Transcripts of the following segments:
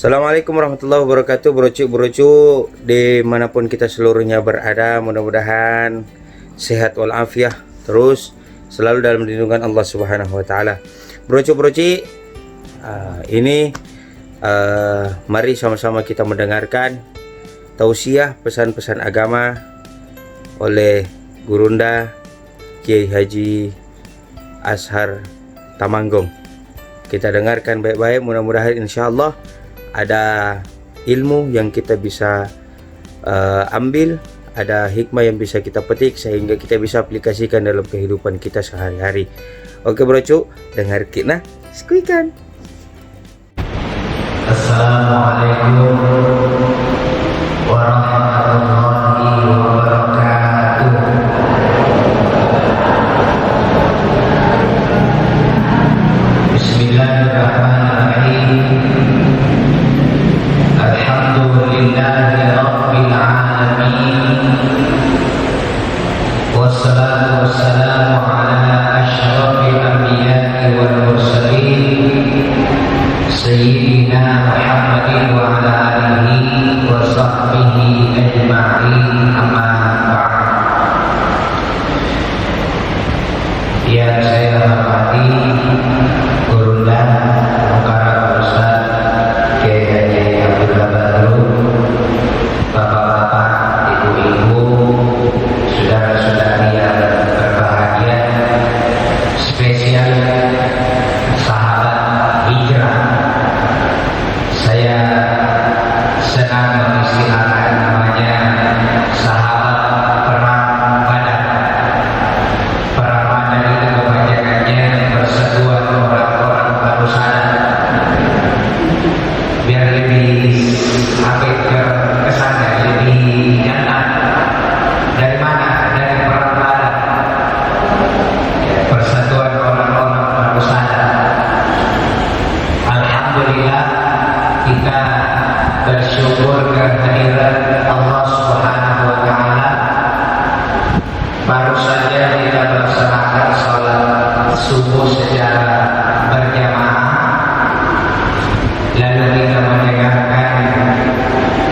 Assalamualaikum warahmatullahi wabarakatuh, brocu dimanapun kita seluruhnya berada, mudah-mudahan sehat walafiat terus selalu dalam lindungan Allah Subhanahu wa taala. Brocu ini mari sama-sama kita mendengarkan tausiah pesan-pesan agama oleh Gurunda Kiai Haji Ashar Tamanggong. Kita dengarkan baik-baik, mudah-mudahan insyaallah ada ilmu yang kita bisa ambil, ada hikmah yang bisa kita petik sehingga kita bisa aplikasikan dalam kehidupan kita sehari-hari. Oke brocu, dengar kita skuikan. Assalamualaikum warahmatullahi wabarakatuh. Bismillahirrahmanirrahim. Alhamdulillahi rabbil alamin. Wassalatu wassalamu ala asyrafil anbiya'i wal mursalin Sayyidina Muhammadin wa ala alihi wa sahbihi ajma'in, amma ba'd. Yang saya hormati Gurunda Mukarram Ustaz Kiai Haji Abdullah Badrun, bapak-bapak, ibu-ibu, saudara-saudari yang berbahagia, spesial sahabat hijrah. Saya senang mengistilahkan namanya sahabat perang Badar. Perang Badar itu kebanyakannya persatuan orang-orang baru sadar. Biar lebih kesannya lebih nyata. Dari mana? Dari perang Badar. Persatuan orang-orang baru sadar. Alhamdulillah, kita bersyukur kehadiran Allah Subhanahu wa taala. Baru saja kita melaksanakan salat subuh secara berjamaah, lalu kita mendengarkan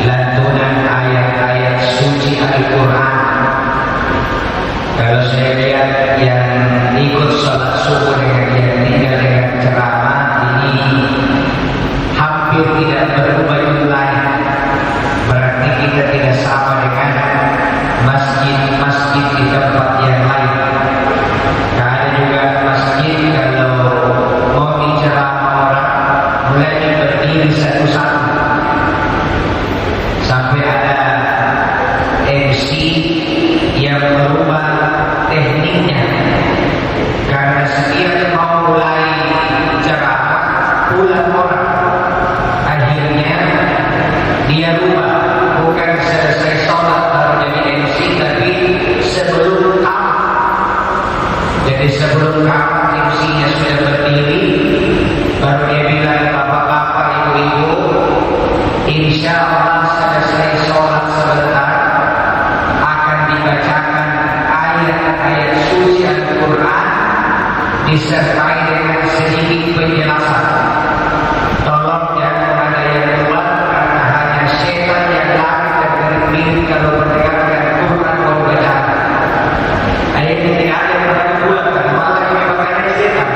lantunan ayat-ayat suci Al-Quran. Kalau saya lihat yang ikut salat subuh dengan yang tinggal dengan ceramah ini hampir tidak berubah lain. Berarti kita tidak sama dengan masjid-masjid di tempat yang lain. Karena juga masjid kalau mau diceramah orang mulai berdiri satu-satu sampai ada MC yang merubah tekniknya. Karena setiap mau mulai ceramah pulang orang, akhirnya dia rubah, bukan selesai sholat baru jadi MC, tapi sebelum kamu. Jadi sebelum kamu MC-nya sudah berdiri, baru dia bilang, bapak-bapak, ibu-ibu, insya Allah selesai sholat sebentar akan dibacakan ayat-ayat suci Al-Quran disertai dengan sedikit penjelasan. Tolong jangan ada yang keluar, karena hanya setan yang lari dan berpikir kalau mendengarkan Quran mau baca. Ayatnya tidak ada yang berani keluar, karena malah ini makanya setan.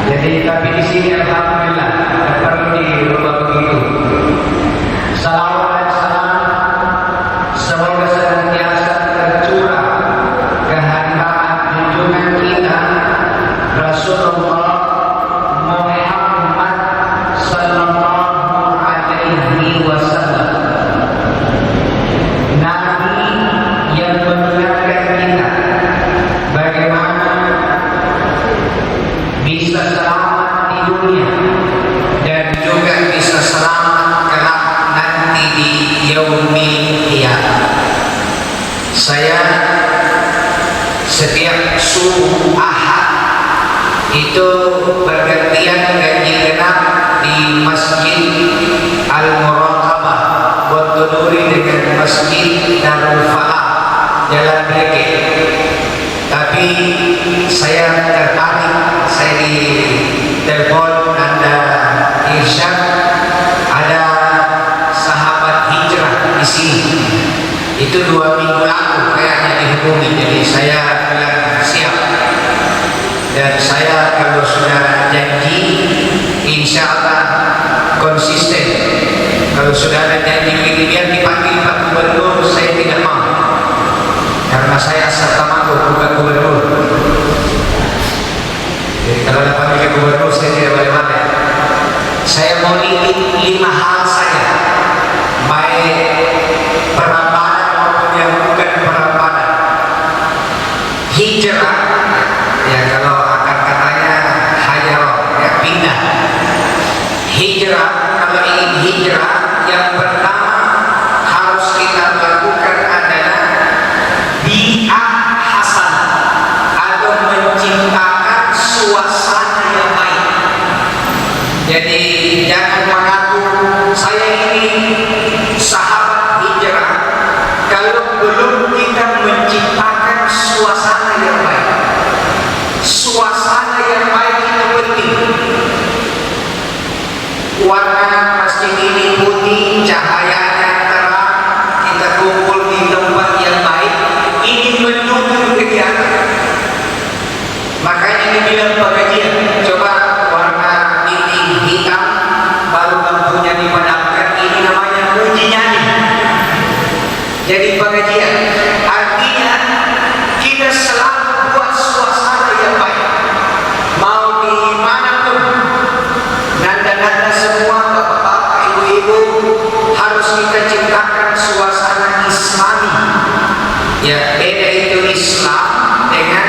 Jadi tapi di sini alhamdulillah tidak perlu dirubah begitu. Salawat dan salam semoga senantiasa tercurah kehadiran junjungan kita Rasulullah Muhammad sallallahu alaihi wasallam, Nabi yang mengingatkan kita bagaimana bisa selamat di dunia dan juga bisa selamat kelak nanti di yaumil qiyamah. Saya setiap subuh Ahad itu bergantian ganjil genap di Masjid Al-Muraqabah Botoduri dengan Masjid Darul Falah Jalan Bleke. Tapi saya tertarik, saya di telepon Anda Irsyad bumi. Jadi saya bilang siap, dan saya kalau sudah janji insya Allah konsisten. Kalau sudah ada janji biar dipanggil Pak Gubernur, saya tidak mau, karena saya asal Tamanggo bukan gubernur. Jadi kalau dipanggil gubernur saya tidak boleh. Saya mau 5 hal saja, baik perambanan maupun yang bukan perambanan. Hijrah, ya kalau akan katanya hajarah, ya pindah. Hijrah, kalau ingin hijrah, yang pertama harus kita lakukan adalah bi'ah hasanah, atau menciptakan suasana yang baik. Jadi jangan mengaku saya ini sahabat hijrah kalau belum kita menciptakan suasana yang baik. Suasana yang baik itu penting. Warna masjid ini putih, cahayanya terang, kita kumpul di tempat yang baik, ini mendukung kegiatan. Makanya dibilang pengajian, coba warna ini hitam, baru lampunya dipadamkan, ini namanya uji nyali. Jadi pengajian artinya kita selalu buat suasana yang baik. Mau di manapun, nanda-nanda semua, bapak-bapak, ibu-ibu, harus kita ciptakan suasana Islami. Ya, beda itu Islam dengan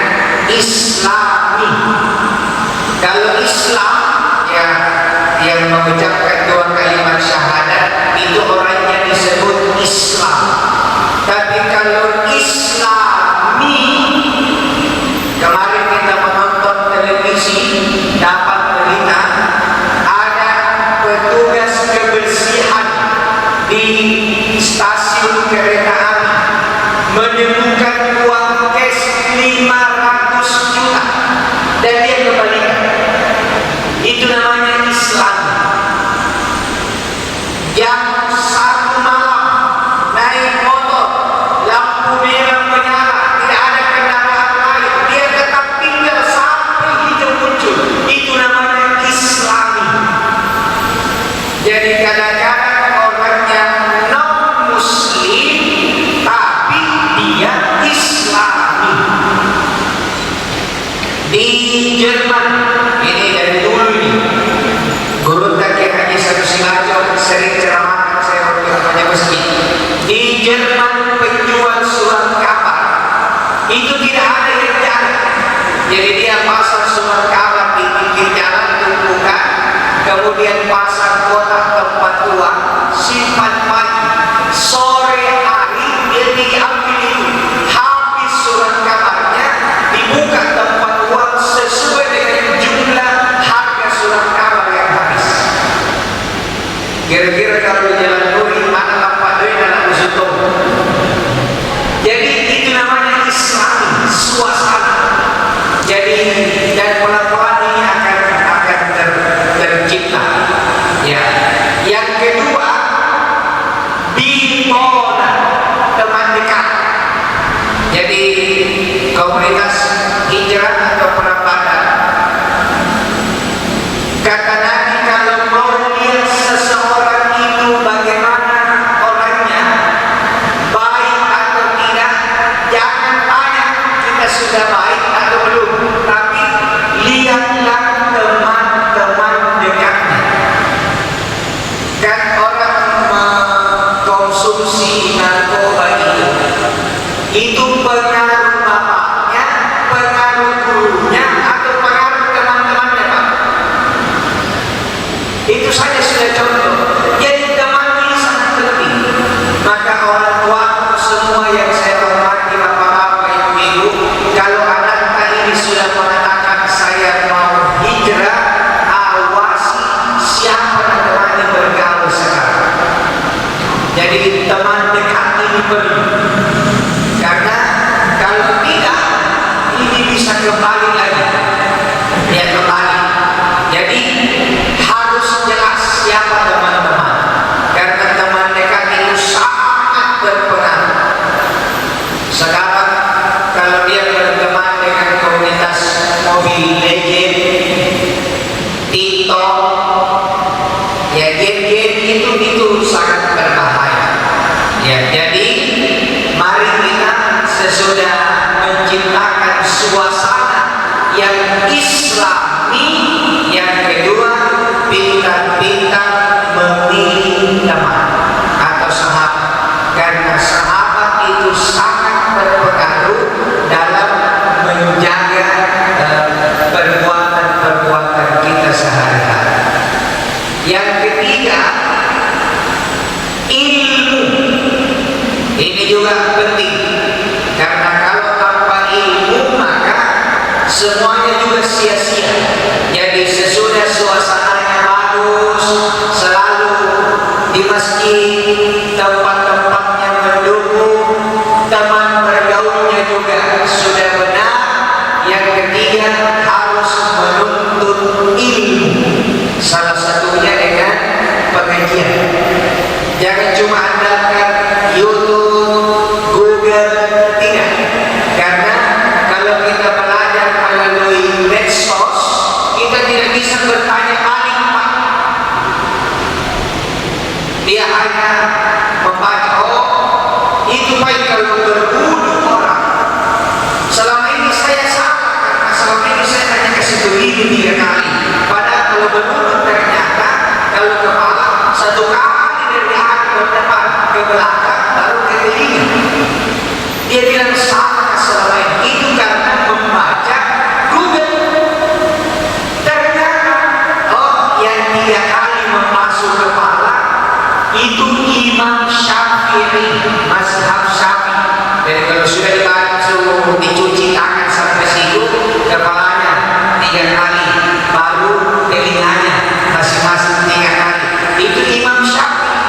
Islami. Kalau Islam, ya, yang mengucapkan 2 kalimat syahadat itu orangnya disebut Islam. Tapi kalau Islami, kemarin kita menonton televisi dapat berita ada petugas kebersihan di stasiun kereta api menemukan uang cash 500 juta dan dia kembalikan. Itu namanya Islam. Jam 1 malam naik motor, lampu merah menyala, tidak ada kendaraan lain, dia tetap tinggal sampai hijau muncul. Itu namanya Islami. Jadi kadang-kadang orangnya non muslim tapi dia Islami. Di Jerman, ini dari dulu ini, Guru Kiai Haji Sanusilajo sering ceramahkan saya waktu kampanye masjid. Di Jerman penjual surat kabar itu tidak ada yang jalan. Jadi dia pasang surat kabar di pinggir jalan tumpukan, kemudian pasang kotak tempat uang, simpan pagi, sore hari dia diambil itu. Habis surat kabarnya dibuka tempat uang sesuai dengan jumlah harga surat kabar yang habis. Kira-kira kalau jalan Nuri ada lampat duit anak usutung. Jadi itu namanya Islam, suasana. Jadi dan pelan-pelan ini akan tercipta. Ya. Yang kedua, bimona, teman dekat. Jadi komunitas hijrah atau perambanan, kata Nabi kalau mau lihat seseorang itu bagaimana orangnya, baik atau tidak, jangan tanya kita sudah baik atau belum, tapi lihatlah teman-teman dekatnya. Kan orang mengkonsumsi narkoba itu pengaruh bapaknya, pengaruh gurunya, atau pengaruh teman-temannya, Pak. Itu saja sudah contoh. Jadi teman ini sangat penting. Maka orang tua semua yang saya hormati, bapak-bapak, ibu-ibu, kalau anak ini sudah mengatakan saya mau hijrah, awasi siapa teman yang bergaul sekarang. Jadi teman dekat ini perlu. Karena kalau tidak, ini bisa kembali lagi. Ya kembali. Jadi harus jelas siapa teman TikTok, ya game-game itu sangat berbahaya. Ya, jadi mari kita sesudah menciptakan suasana yang islami, yang kedua pintar-pintar memilih teman atau sahabat, karena sahabat itu sangat berpengaruh dalam menjaga perbuatan-perbuatan kita sehari-hari. Yang ketiga, ilmu. Ini juga penting, karena kalau tanpa ilmu maka semuanya juga sia-sia. Jadi sesudah suasananya bagus, selalu di masjid, tempat-tempatnya mendukung, teman bergaulnya juga sudah benar. Yang ketiga, harus menuntut ilmu, salah satunya dengan pengajian. Jangan cuma andalkan YouTube, Google, tidak. Karena kalau kita belajar melalui medsos, kita tidak bisa bertanya paling Pak. Dia hanya membaca, oh itu baik kalau berbunuh orang. Selama ini saya salah, karena selama ini saya hanya kasih begini 3 kali. Padahal kalau berbunuh ternyata kalau kepala 1 kali dari atas depan ke belakang baru ke telinga. Dia bilang sama selama ini itu karena membaca Google. Ternyata oh yang 3 kali memasuk kepala itu Imam Syafi'i, mazhab Syafi'i. Jadi kalau sudah dibantu dicuci tangan sampai situ, kepalanya 3 kali, baru telinganya masing-masing 3 kali. Itu Imam Syafi'i.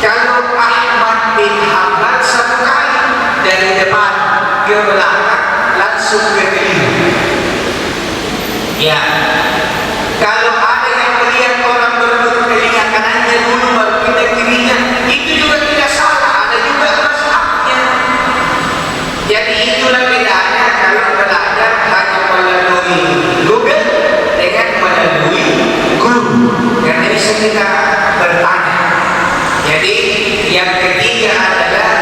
Kalau Ahmad bin Hanbal 1 kali dari depan ke belakang langsung ke telinga. Ya, kalau ada yang melihat orang berebut telinga kanannya dulu baru pindah kirinya, itu juga tidak salah, ada juga mazhabnya. Jadi itulah bedanya kalau belajar hanya melalui Google dengan melalui guru, karena bisa kita bertanya. Jadi yang ketiga adalah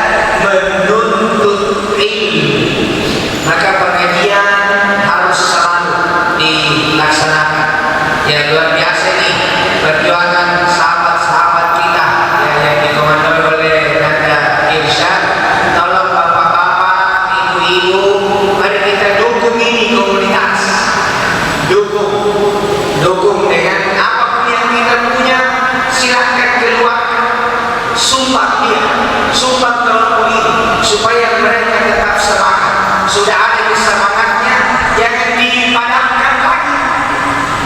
menuntut ilmu. Maka pengajian harus selalu dilaksanakan. Ya luar biasa nih perjuangan sahabat-sahabat kita yang dikomandoi oleh Nanda Irsyad. Tolong bapak-bapak, ibu-ibu, mari kita dukung ini komunitas. Dukung dengan apapun yang kita punya, silahkan keluarkan. Sumpah dia, sumpah tolong ini supaya mereka tetap semangat. Sudah ada di semangatnya, jangan dipadamkan lagi.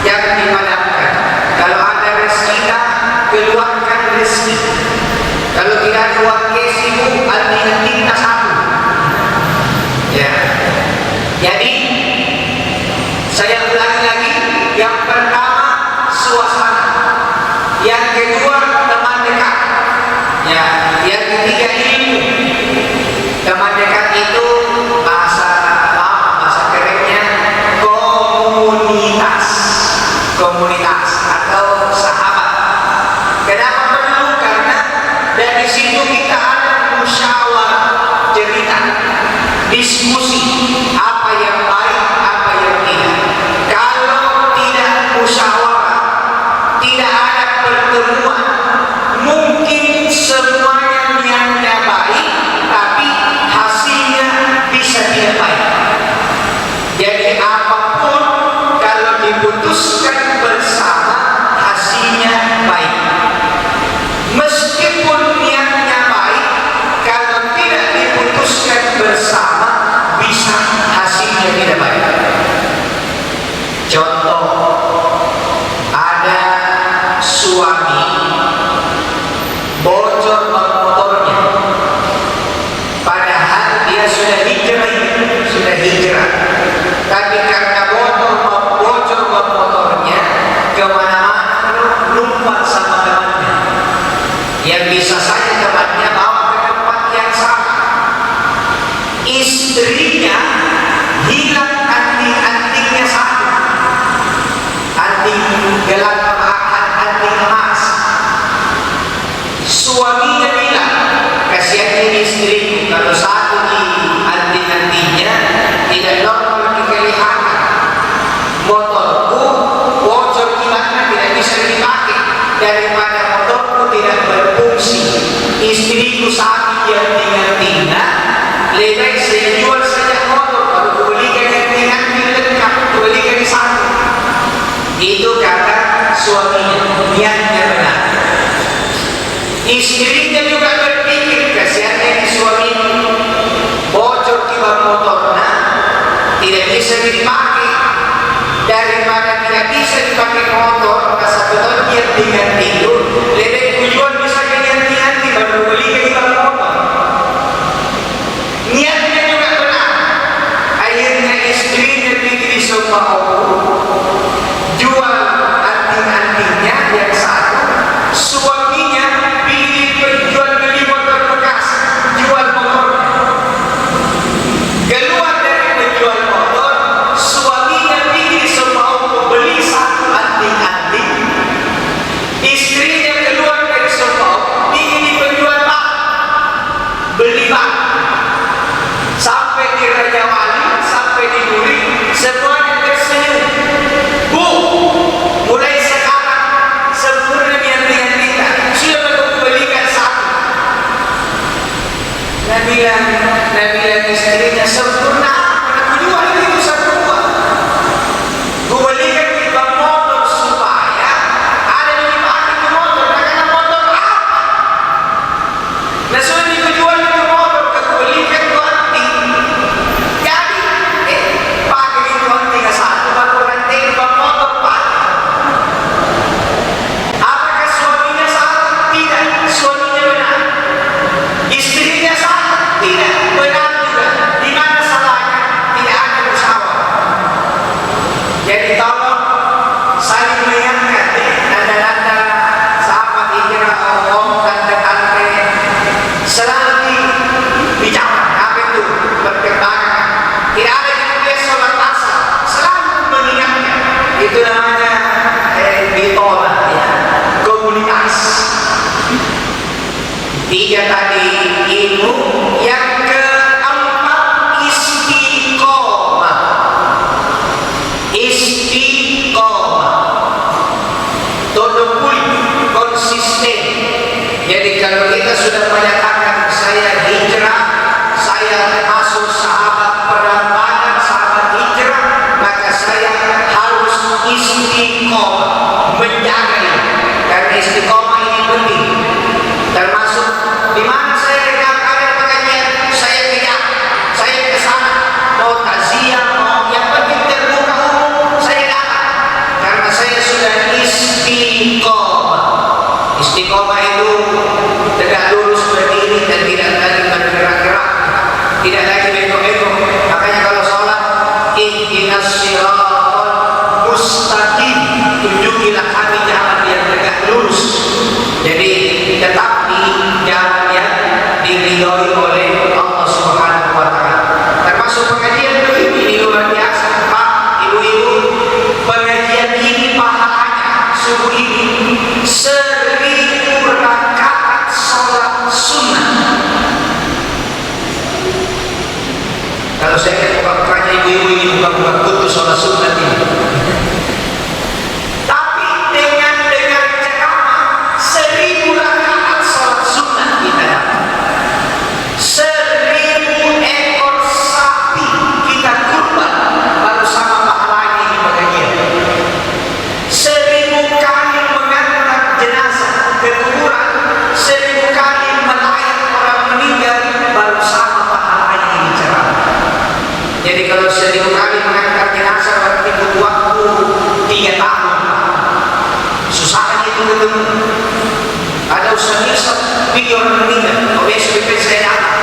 Jangan dipadamkan. Kalau ada rezeki, keluarkan rezeki. Kalau tidak ada uang cash ibu, hati-hati satu. Ya. Jadi saya ulangi lagi, yang pertama suasana, yang kedua teman dekat, ya, yang ketiga ilmu. Teman dekat itu bahasa kerennya komunitas atau sahabat. Kenapa perlu? Karena dari situ kita ada musyawarah, cerita, diskusi apa yang baik, apa yang tidak. Kalau tidak musyawarah, tidak ada pertemuan, mungkin semuanya niatnya baik, tapi hasilnya bisa tidak baik. Jadi apapun kalau diputuskan bersama hasilnya baik. Meskipun niatnya baik, kalau tidak diputuskan bersama bisa hasilnya tidak baik. Contoh, ada suami bocor ban motornya, padahal dia sudah hijrah, tapi karena bocor ban motornya kemana-mana lompat sama temannya, yang bisa saja temannya bawa ke tempat yang sama. Istrinya hilang anting-antingnya satu, gelang anting emas. Suaminya bilang, kasihan ini istriku, kalau satu di anting-antingnya tidak normal kelihatan. Motorku bocor kilatnya tidak bisa dipakai, daripada motorku tidak berfungsi. Istriku sakit di anting-antingnya, lebih baik saya jual saja motor, baru kubelikan anting-anting lengkap, kubelikan di satu. Itu kata suaminya, niatnya benar. Istrinya juga berpikir, kasihannya di suami bocor kibat motornya tidak bisa dipakai, daripada tidak bisa dipakai motor maka satu tahun dia tinggal itu lebih tujuan bisa ganti-ganti baru beli kibat motor. Niatnya juga benar. Akhirnya istrinya pikir semua jual anting-antingnya yang satu, suaminya jual beli motor bekas, jual motor. Keluar dari penjual motor, suaminya pilih semua beli satu anting-anting. Istrinya keluar dari semua pilih penjual bak, beli bak. Sampai di Raja Wali, sampai di Duri, semuanya tersenyum. Bu, mulai sekarang sempurna anting-anting kita. Sudah baru belikan satu. Nabilah istrinya sempurna. Aku jual itu satu buah. Gue belikan kita motor supaya ada yang dipakai ke motor. Karena motor apa? Nah sudah dijual itu motor, aku belikan itu anting. Jadi, pakai itu anting satu, baru nanti ke motor pakai. Apakah suaminya salah? Tidak, suaminya benar. Istrinya salah? Tidak, benar juga. Di mana salahnya? Tidak ada musyawarah. Jadi tolong saling mengingatkan nanda-nanda sahabat hijrah, om tante-tante selalu bicara apa itu bertentangan. Tidak ada yang boleh sholat asar, selalu mengingatkan. Itu namanya ditolak ya, komunitas. Tiga tadi ilmu, yang keempat istiqomah. Istiqomah, todopul, konsisten. Jadi kalau kita sudah menyatakan saya hijrah, saya masuk sahabat perang Badar, sahabat hijrah, maka saya harus istiqomah, menjaga ini. Karena istiqomah ini penting. Termasuk di mana saya dengar ada pengajian, saya kejar, saya ke sana, mau takziah, mau yang penting terbuka umum, saya datang. Karena saya sudah istiqomah. Istiqomah itu tegak lurus berdiri dan tidak lagi bergerak-gerak, tidak lagi bengkok-bengkok. Makanya kalau sholat, ihdinas siratal mustaqim, tunjukilah kami jalan yang tegak lurus. Jadi tetap di jalan yang diridhoi oleh Allah Subhanahu wa Ta'ala. Termasuk pengajian ini luar biasa, Pak, Ibu-ibu. Pengajian ini pahalanya subuh ini 1000 rakaat sholat sunnah. Kalau saya buka-bukanya ibu-ibu ini buka-buka khusus sholat sunnah ini. Tapi dengan ceramah 1000 rakaat sholat sunnah kita dapat. 1000 ekor sapi kita kurban, baru sama pahalanya ini pengajian. 1000 kali mengantar jenazah ke kuburan, 1000 kali melayat orang meninggal, baru sama pahalanya ini ceramah. Jadi kalau 1000 kali mengantar jenazah berarti butuh waktu 3 tahun. Susahnya itu ketemu. Ada usaha video orang meninggal. Oh, besok saya datang.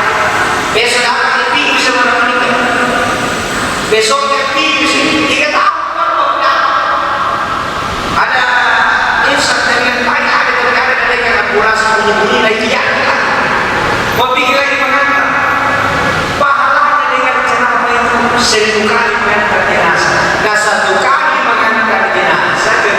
Besok datang video sama orang meninggal. Besoknya video sih 3 tahun baru datang. Ada insan dengan banyak ada dengan kurang bunyi-bunyi dari jangan. Mau pergi lagi mengantar. Pahalanya dengan ceramah itu 1000 kali mengantar jenazah. Nah 1 kali mengantar jenazah ke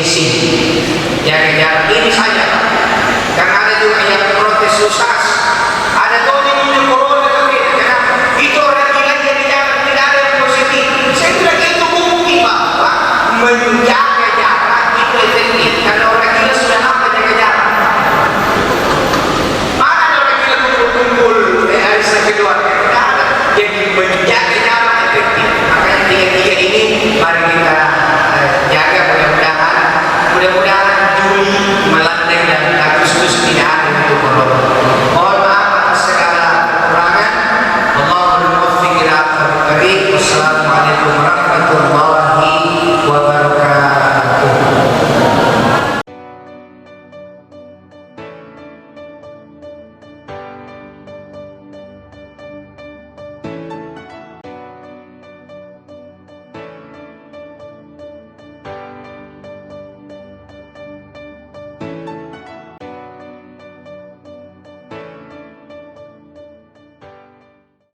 sisih